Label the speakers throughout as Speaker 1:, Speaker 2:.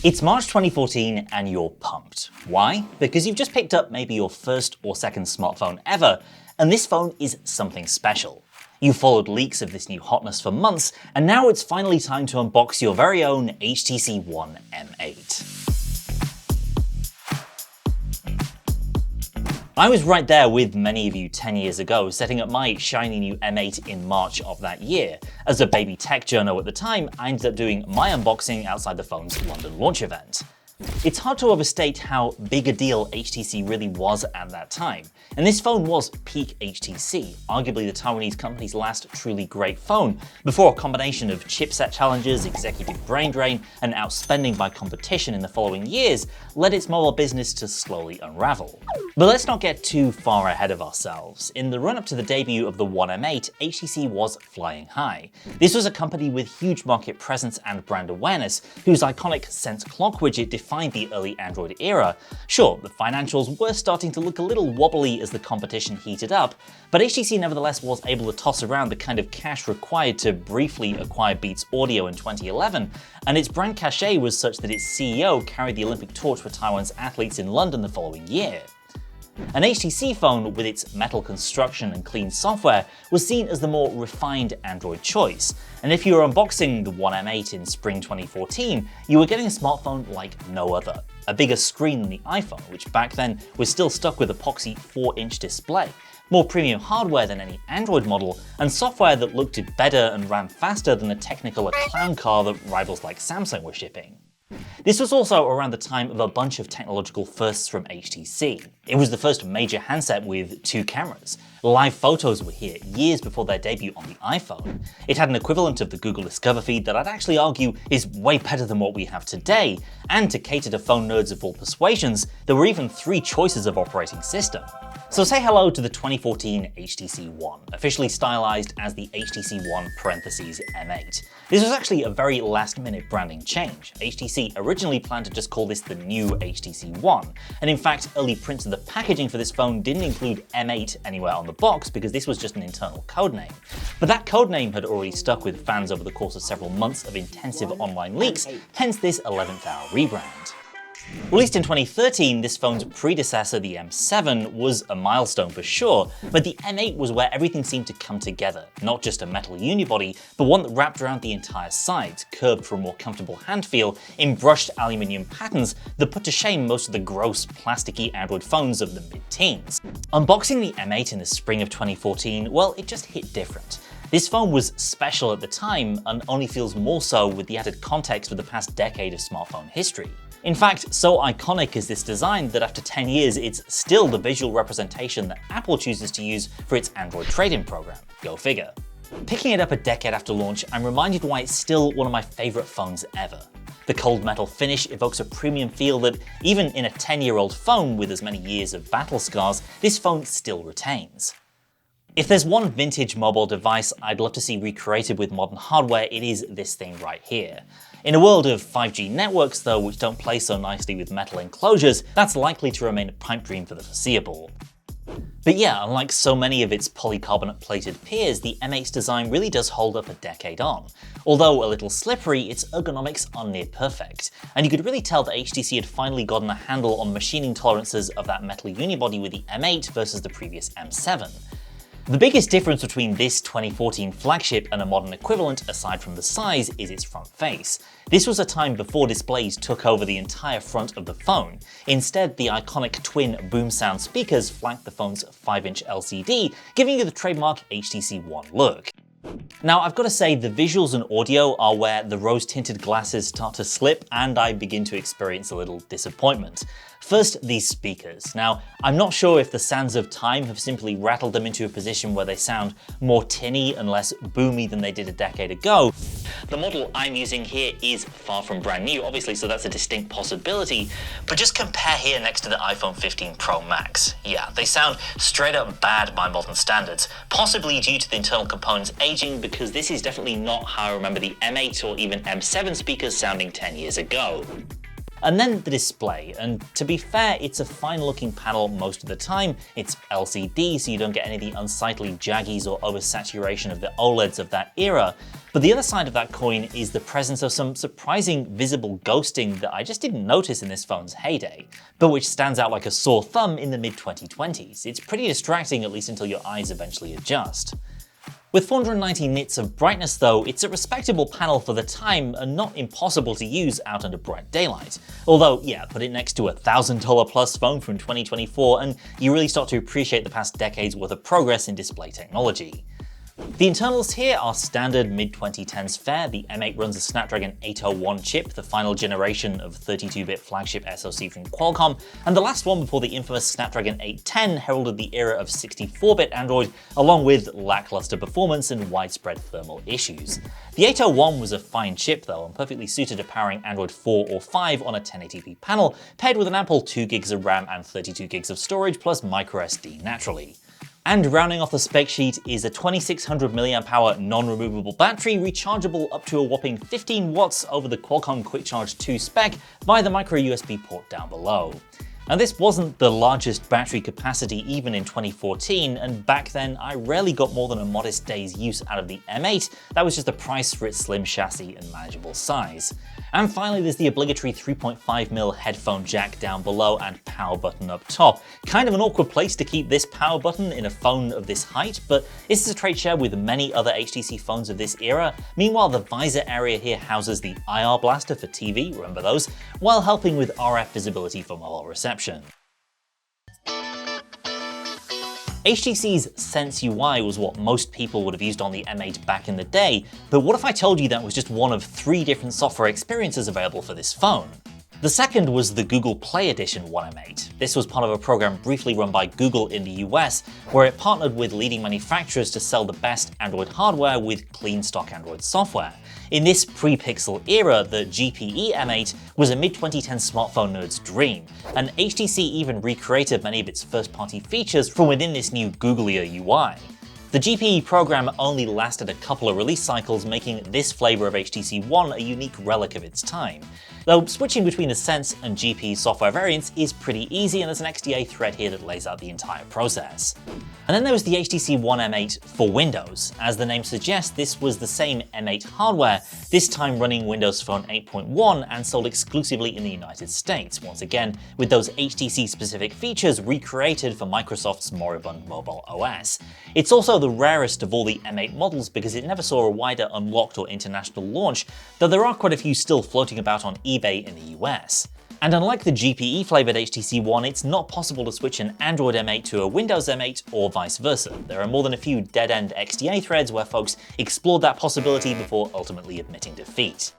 Speaker 1: It's March 2014 and you're pumped. Why? Because you've just picked up maybe your first or second smartphone ever, and this phone is something special. You followed leaks of this new hotness for months, and now it's finally time to unbox your very own HTC One M8. I was right there with many of you 10 years ago, setting up my shiny new M8 in March of that year. As a baby tech journo at the time, I ended up doing my unboxing outside the phone's London launch event. It's hard to overstate how big a deal HTC really was at that time, and this phone was peak HTC, arguably the Taiwanese company's last truly great phone, before a combination of chipset challenges, executive brain drain, and outspending by competition in the following years led its mobile business to slowly unravel. But let's not get too far ahead of ourselves. In the run-up to the debut of the One M8, HTC was flying high. This was a company with huge market presence and brand awareness, whose iconic Sense clock widget defined the early Android era. Sure, the financials were starting to look a little wobbly as the competition heated up, but HTC nevertheless was able to toss around the kind of cash required to briefly acquire Beats Audio in 2011, and its brand cachet was such that its CEO carried the Olympic torch for Taiwan's athletes in London the following year. An HTC phone with its metal construction and clean software was seen as the more refined Android choice, and if you were unboxing the One M8 in spring 2014, you were getting a smartphone like no other. A bigger screen than the iPhone, which back then was still stuck with a epoxy 4-inch display, more premium hardware than any Android model, and software that looked better and ran faster than the Technicolor clown car that rivals like Samsung were shipping. This was also around the time of a bunch of technological firsts from HTC. It was the first major handset with 2 cameras. Live photos were here years before their debut on the iPhone. It had an equivalent of the Google Discover feed that I'd actually argue is way better than what we have today, and to cater to phone nerds of all persuasions, there were even 3 choices of operating system. So say hello to the 2014 HTC One, officially stylized as the HTC One M8. This was actually a very last-minute branding change. HTC originally planned to just call this the new HTC One, and in fact, early prints of the packaging for this phone didn't include M8 anywhere on the box because this was just an internal codename. But that codename had already stuck with fans over the course of several months of intensive online leaks, hence this 11th hour rebrand. Released in 2013, this phone's predecessor, the M7, was a milestone for sure, but the M8 was where everything seemed to come together. Not just a metal unibody, but one that wrapped around the entire sides, curved for a more comfortable hand feel, in brushed aluminium patterns that put to shame most of the gross, plasticky Android phones of the mid-teens. Unboxing the M8 in the spring of 2014, well, it just hit different. This phone was special at the time, and only feels more so with the added context of the past decade of smartphone history. In fact, so iconic is this design that after 10 years, it's still the visual representation that Apple chooses to use for its Android trade-in program. Go figure. Picking it up a decade after launch, I'm reminded why it's still one of my favorite phones ever. The cold metal finish evokes a premium feel that, even in a 10-year-old phone with as many years of battle scars, this phone still retains. If there's one vintage mobile device I'd love to see recreated with modern hardware, it is this thing right here. In a world of 5G networks though, which don't play so nicely with metal enclosures, that's likely to remain a pipe dream for the foreseeable. But yeah, unlike so many of its polycarbonate plated peers, the M8's design really does hold up a decade on. Although a little slippery, its ergonomics are near perfect, and you could really tell that HTC had finally gotten a handle on machining tolerances of that metal unibody with the M8 versus the previous M7. The biggest difference between this 2014 flagship and a modern equivalent, aside from the size, is its front face. This was a time before displays took over the entire front of the phone. Instead, the iconic twin boom sound speakers flanked the phone's 5-inch LCD, giving you the trademark HTC One look. Now, I've got to say, the visuals and audio are where the rose-tinted glasses start to slip and I begin to experience a little disappointment. First, these speakers. Now, I'm not sure if the sands of time have simply rattled them into a position where they sound more tinny and less boomy than they did a decade ago. The model I'm using here is far from brand new, obviously, so that's a distinct possibility, but just compare here next to the iPhone 15 Pro Max. Yeah, they sound straight up bad by modern standards, possibly due to the internal components aging, because this is definitely not how I remember the M8 or even M7 speakers sounding 10 years ago. And then the display, and to be fair, it's a fine looking panel most of the time. It's LCD, so you don't get any of the unsightly jaggies or oversaturation of the OLEDs of that era. But the other side of that coin is the presence of some surprising visible ghosting that I just didn't notice in this phone's heyday, but which stands out like a sore thumb in the mid-2020s. It's pretty distracting, at least until your eyes eventually adjust. With 490 nits of brightness though, it's a respectable panel for the time and not impossible to use out under bright daylight. Although, yeah, put it next to a $1,000 plus phone from 2024 and you really start to appreciate the past decade's worth of progress in display technology. The internals here are standard mid-2010s fare. The M8 runs a Snapdragon 801 chip, the final generation of 32-bit flagship SoC from Qualcomm, and the last one before the infamous Snapdragon 810 heralded the era of 64-bit Android, along with lackluster performance and widespread thermal issues. The 801 was a fine chip though, and perfectly suited to powering Android 4 or 5 on a 1080p panel, paired with an ample 2 gigs of RAM and 32 gigs of storage plus microSD naturally. And rounding off the spec sheet is a 2600 mAh non-removable battery, rechargeable up to a whopping 15 watts over the Qualcomm Quick Charge 2 spec via the micro USB port down below. Now this wasn't the largest battery capacity even in 2014, and back then I rarely got more than a modest day's use out of the M8, that was just the price for its slim chassis and manageable size. And finally there's the obligatory 3.5mm headphone jack down below and power button up top. Kind of an awkward place to keep this power button in a phone of this height, but this is a trait shared with many other HTC phones of this era. Meanwhile, the visor area here houses the IR blaster for TV, remember those, while helping with RF visibility for mobile reception. HTC's Sense UI was what most people would have used on the M8 back in the day, but what if I told you that was just one of 3 different software experiences available for this phone? The second was the Google Play Edition One M8. This was part of a program briefly run by Google in the US, where it partnered with leading manufacturers to sell the best Android hardware with clean stock Android software. In this pre-Pixel era, the GPE M8 was a mid-2010 smartphone nerd's dream, and HTC even recreated many of its first-party features from within this new Googlier UI. The GPE program only lasted a couple of release cycles, making this flavor of HTC One a unique relic of its time. Though switching between the Sense and GPE software variants is pretty easy, and there's an XDA thread here that lays out the entire process. And then there was the HTC One M8 for Windows. As the name suggests, this was the same M8 hardware, this time running Windows Phone 8.1 and sold exclusively in the United States, once again with those HTC-specific features recreated for Microsoft's moribund mobile OS. It's also the rarest of all the M8 models because it never saw a wider unlocked or international launch, though there are quite a few still floating about on eBay in the US. And unlike the GPE-flavored HTC One, it's not possible to switch an Android M8 to a Windows M8 or vice versa. There are more than a few dead-end XDA threads where folks explored that possibility before ultimately admitting defeat.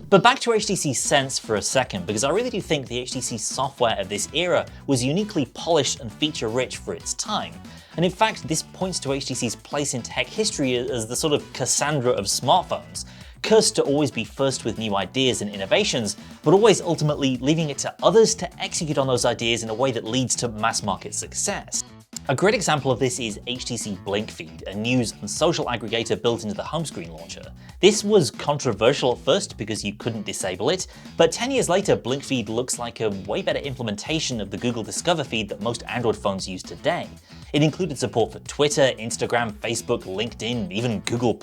Speaker 1: But back to HTC Sense for a second, because I really do think the HTC software of this era was uniquely polished and feature-rich for its time. And in fact, this points to HTC's place in tech history as the sort of Cassandra of smartphones, cursed to always be first with new ideas and innovations, but always ultimately leaving it to others to execute on those ideas in a way that leads to mass market success. A great example of this is HTC BlinkFeed, a news and social aggregator built into the home screen launcher. This was controversial at first because you couldn't disable it, but 10 years later BlinkFeed looks like a way better implementation of the Google Discover feed that most Android phones use today. It included support for Twitter, Instagram, Facebook, LinkedIn, even Google+,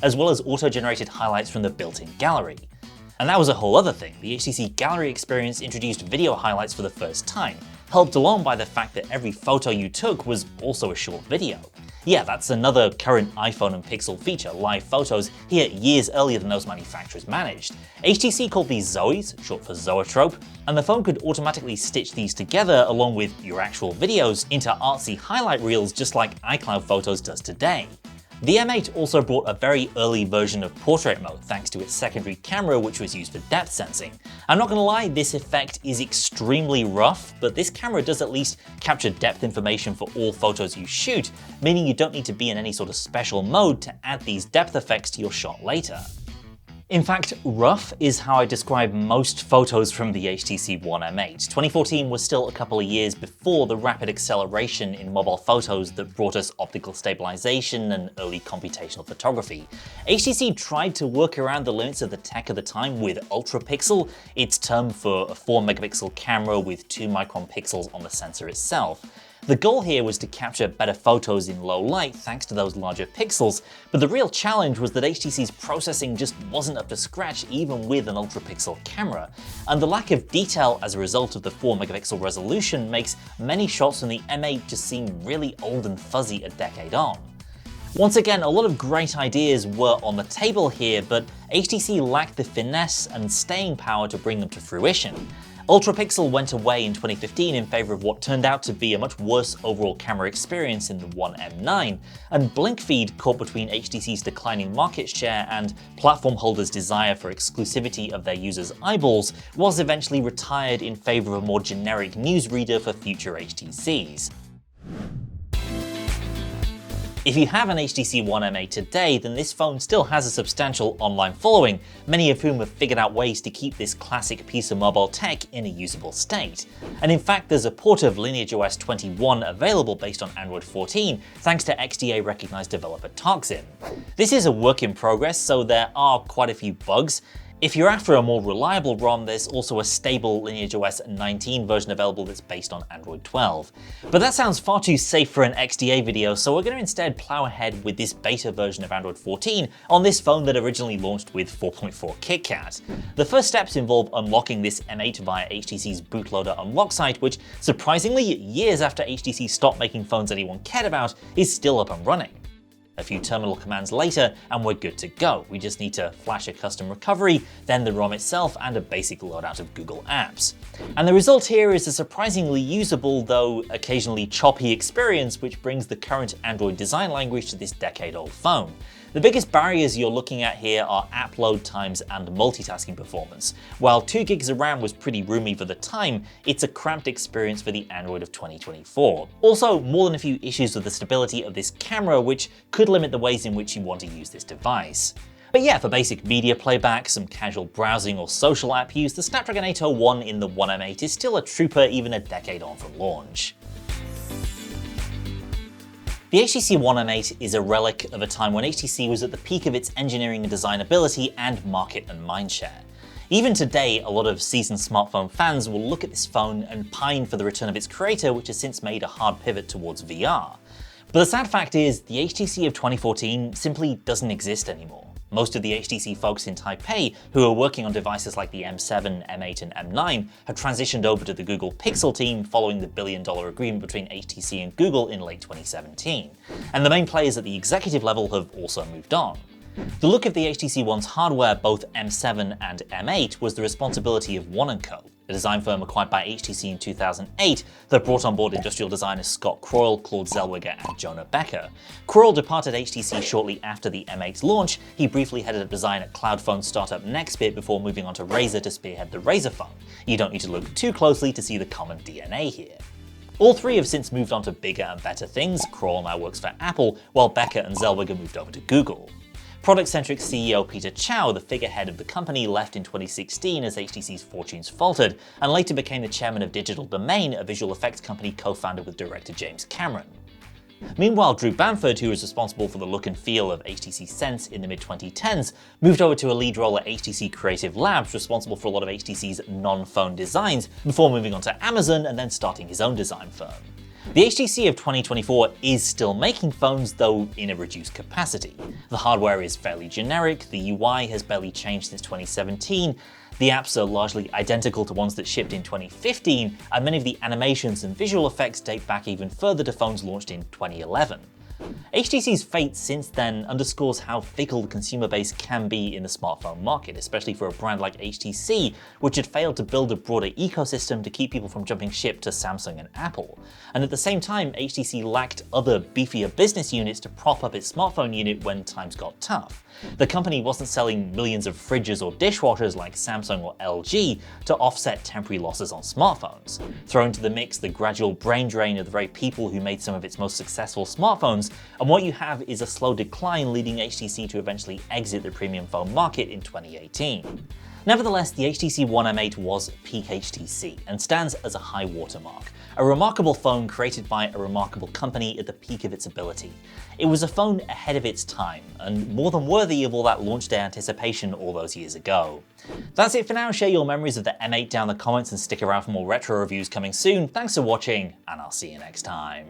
Speaker 1: as well as auto-generated highlights from the built-in gallery. And that was a whole other thing. The HTC Gallery experience introduced video highlights for the first time, helped along by the fact that every photo you took was also a short video. Yeah, that's another current iPhone and Pixel feature, live photos, here years earlier than those manufacturers managed. HTC called these Zoes, short for zoetrope, and the phone could automatically stitch these together along with your actual videos into artsy highlight reels just like iCloud Photos does today. The M8 also brought a very early version of portrait mode thanks to its secondary camera, which was used for depth sensing. I'm not gonna lie, this effect is extremely rough, but this camera does at least capture depth information for all photos you shoot, meaning you don't need to be in any sort of special mode to add these depth effects to your shot later. In fact, rough is how I describe most photos from the HTC One M8. 2014 was still a couple of years before the rapid acceleration in mobile photos that brought us optical stabilization and early computational photography. HTC tried to work around the limits of the tech of the time with ultrapixel, its term for a 4-megapixel camera with 2-micron pixels on the sensor itself. The goal here was to capture better photos in low light thanks to those larger pixels, but the real challenge was that HTC's processing just wasn't up to scratch even with an ultra-pixel camera, and the lack of detail as a result of the 4-megapixel resolution makes many shots from the M8 just seem really old and fuzzy a decade on. Once again, a lot of great ideas were on the table here, but HTC lacked the finesse and staying power to bring them to fruition. Ultrapixel went away in 2015 in favor of what turned out to be a much worse overall camera experience in the One M9, and blink feed, caught between HTC's declining market share and platform holders' desire for exclusivity of their users' eyeballs, was eventually retired in favor of a more generic newsreader for future HTCs. If you have an HTC One M8 today, then this phone still has a substantial online following, many of whom have figured out ways to keep this classic piece of mobile tech in a usable state. And in fact, there's a port of Lineage OS 21 available based on Android 14, thanks to XDA-recognized developer Tarxim. This is a work in progress, so there are quite a few bugs. If you're after a more reliable ROM, there's also a stable Lineage OS 19 version available that's based on Android 12. But that sounds far too safe for an XDA video, so we're going to instead plow ahead with this beta version of Android 14 on this phone that originally launched with 4.4 KitKat. The first steps involve unlocking this M8 via HTC's bootloader unlock site, which surprisingly, years after HTC stopped making phones anyone cared about, is still up and running. A few terminal commands later and we're good to go. We just need to flash a custom recovery, then the ROM itself and a basic loadout of Google Apps. And the result here is a surprisingly usable, though occasionally choppy experience which brings the current Android design language to this decade-old phone. The biggest barriers you're looking at here are app load times and multitasking performance. While 2 gigs of RAM was pretty roomy for the time, it's a cramped experience for the Android of 2024. Also, more than a few issues with the stability of this camera, which could limit the ways in which you want to use this device. But yeah, for basic media playback, some casual browsing or social app use, the Snapdragon 801 in the One M8 is still a trooper even a decade on from launch. The HTC One M8 is a relic of a time when HTC was at the peak of its engineering and design ability and market and mindshare. Even today, a lot of seasoned smartphone fans will look at this phone and pine for the return of its creator, which has since made a hard pivot towards VR. But the sad fact is, the HTC of 2014 simply doesn't exist anymore. Most of the HTC folks in Taipei who are working on devices like the M7, M8 and M9 have transitioned over to the Google Pixel team following the billion-dollar agreement between HTC and Google in late 2017. And the main players at the executive level have also moved on. The look of the HTC One's hardware, both M7 and M8, was the responsibility of One & Co., a design firm acquired by HTC in 2008 that brought on board industrial designers Scott Croyle, Claude Zellweger and Jonah Becker. Croyle departed HTC shortly after the M8's launch. He briefly headed up design at cloud phone startup Nextbit before moving on to Razer to spearhead the Razer phone. You don't need to look too closely to see the common DNA here. All three have since moved on to bigger and better things. Croyle now works for Apple, while Becker and Zellweger moved over to Google. Product-centric CEO Peter Chow, the figurehead of the company, left in 2016 as HTC's fortunes faltered, and later became the chairman of Digital Domain, a visual effects company co-founded with director James Cameron. Meanwhile, Drew Bamford, who was responsible for the look and feel of HTC Sense in the mid-2010s, moved over to a lead role at HTC Creative Labs, responsible for a lot of HTC's non-phone designs, before moving on to Amazon and then starting his own design firm. The HTC of 2024 is still making phones, though in a reduced capacity. The hardware is fairly generic, the UI has barely changed since 2017, the apps are largely identical to ones that shipped in 2015, and many of the animations and visual effects date back even further to phones launched in 2011. HTC's fate since then underscores how fickle the consumer base can be in the smartphone market, especially for a brand like HTC, which had failed to build a broader ecosystem to keep people from jumping ship to Samsung and Apple. And at the same time, HTC lacked other beefier business units to prop up its smartphone unit when times got tough. The company wasn't selling millions of fridges or dishwashers like Samsung or LG to offset temporary losses on smartphones. Throw into the mix the gradual brain drain of the very people who made some of its most successful smartphones, and what you have is a slow decline leading HTC to eventually exit the premium phone market in 2018. Nevertheless, the HTC One M8 was peak HTC and stands as a high watermark, a remarkable phone created by a remarkable company at the peak of its ability. It was a phone ahead of its time, and more than worthy of all that launch day anticipation all those years ago. That's it for now. Share your memories of the M8 down in the comments and stick around for more retro reviews coming soon. Thanks for watching, and I'll see you next time.